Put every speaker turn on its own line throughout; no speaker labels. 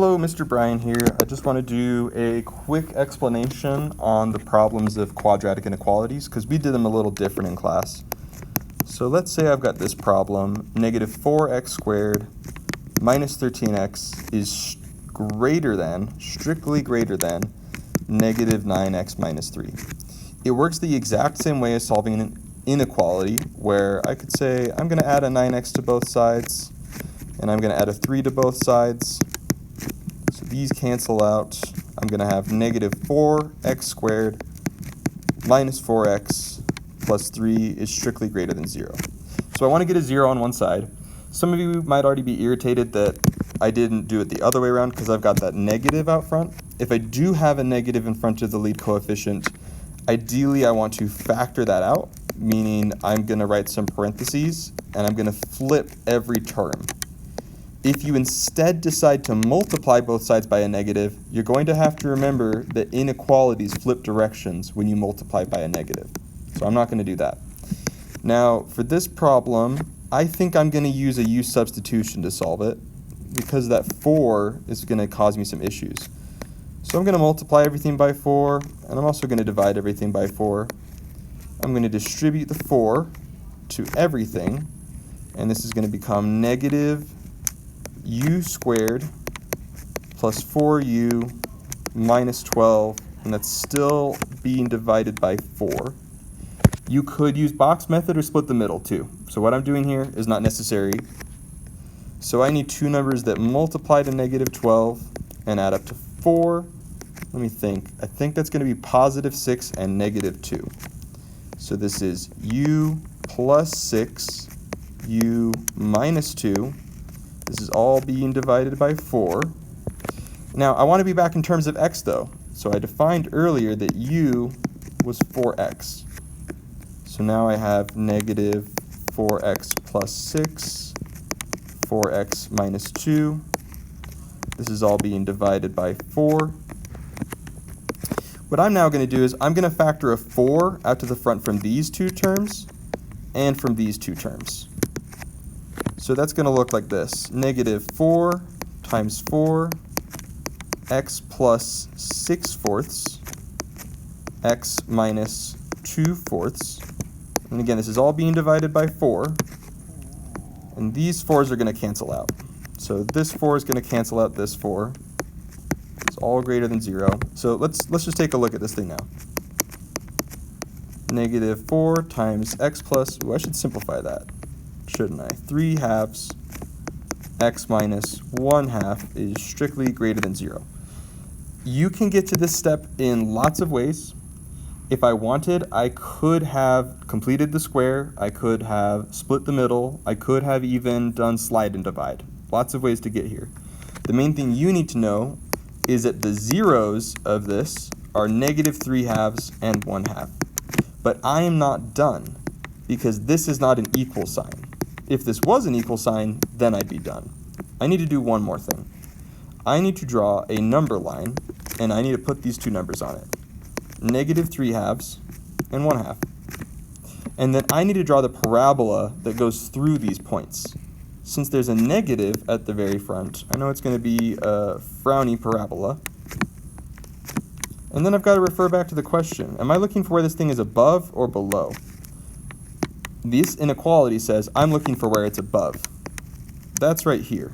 Hello, Mr. Bryan here. I just want to do a quick explanation on the problems of quadratic inequalities because we did them a little different in class. So let's say I've got this problem, negative 4x squared minus 13x is strictly greater than negative 9x minus 3. It works the exact same way as solving an inequality where I could say I'm going to add a 9x to both sides and I'm going to add a 3 to both sides. So these cancel out. I'm going to have negative 4x squared minus 4x plus 3 is strictly greater than 0. So I want to get a 0 on one side. Some of you might already be irritated that I didn't do it the other way around because I've got that negative out front. If I do have a negative in front of the lead coefficient, ideally I want to factor that out, meaning I'm going to write some parentheses and I'm going to flip every term. If you instead decide to multiply both sides by a negative, you're going to have to remember that inequalities flip directions when you multiply by a negative. So I'm not going to do that. Now, for this problem, I think I'm going to use a u substitution to solve it because that 4 is going to cause me some issues. So I'm going to multiply everything by 4, and I'm also going to divide everything by 4. I'm going to distribute the 4 to everything, and this is going to become negative u squared plus 4u minus 12, and that's still being divided by 4. You could use box method or split the middle too. So what I'm doing here is not necessary. So I need two numbers that multiply to negative 12 and add up to 4. Let me think. I think that's going to be positive 6 and negative 2. So this is u plus 6, u minus 2. This is all being divided by 4. Now, I want to be back in terms of x, though. So I defined earlier that u was 4x. So now I have negative 4x plus 6, 4x minus 2. This is all being divided by 4. What I'm now going to do is I'm going to factor a 4 out to the front from these two terms and from these two terms. So that's going to look like this. Negative 4 times 4, x plus 6 fourths, x minus 2 fourths. And again, this is all being divided by 4. And these 4s are going to cancel out. So this 4 is going to cancel out this 4. It's all greater than 0. So let's just take a look at this thing now. Negative 4 times x plus, I should simplify that, shouldn't I? 3 halves x minus 1 half is strictly greater than 0. You can get to this step in lots of ways. If I wanted, I could have completed the square, I could have split the middle, I could have even done slide and divide. Lots of ways to get here. The main thing you need to know is that the zeros of this are negative 3 halves and 1 half. But I am not done because this is not an equal sign. If this was an equal sign, then I'd be done. I need to do one more thing. I need to draw a number line, and I need to put these two numbers on it. Negative 3 halves and 1 half. And then I need to draw the parabola that goes through these points. Since there's a negative at the very front, I know it's going to be a frowny parabola. And then I've got to refer back to the question. Am I looking for where this thing is above or below? This inequality says I'm looking for where it's above. That's right here.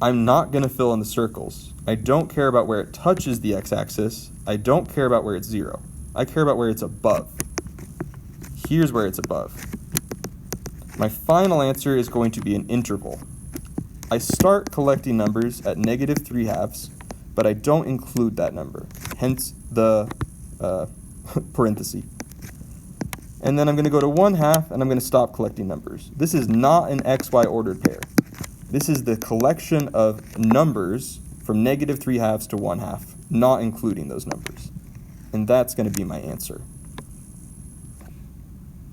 I'm not going to fill in the circles. I don't care about where it touches the x-axis. I don't care about where it's 0. I care about where it's above. Here's where it's above. My final answer is going to be an interval. I start collecting numbers at negative 3 halves, but I don't include that number, hence the parenthesis. And then I'm going to go to 1 half, and I'm going to stop collecting numbers. This is not an xy ordered pair. This is the collection of numbers from negative 3 halves to 1 half, not including those numbers. And that's going to be my answer.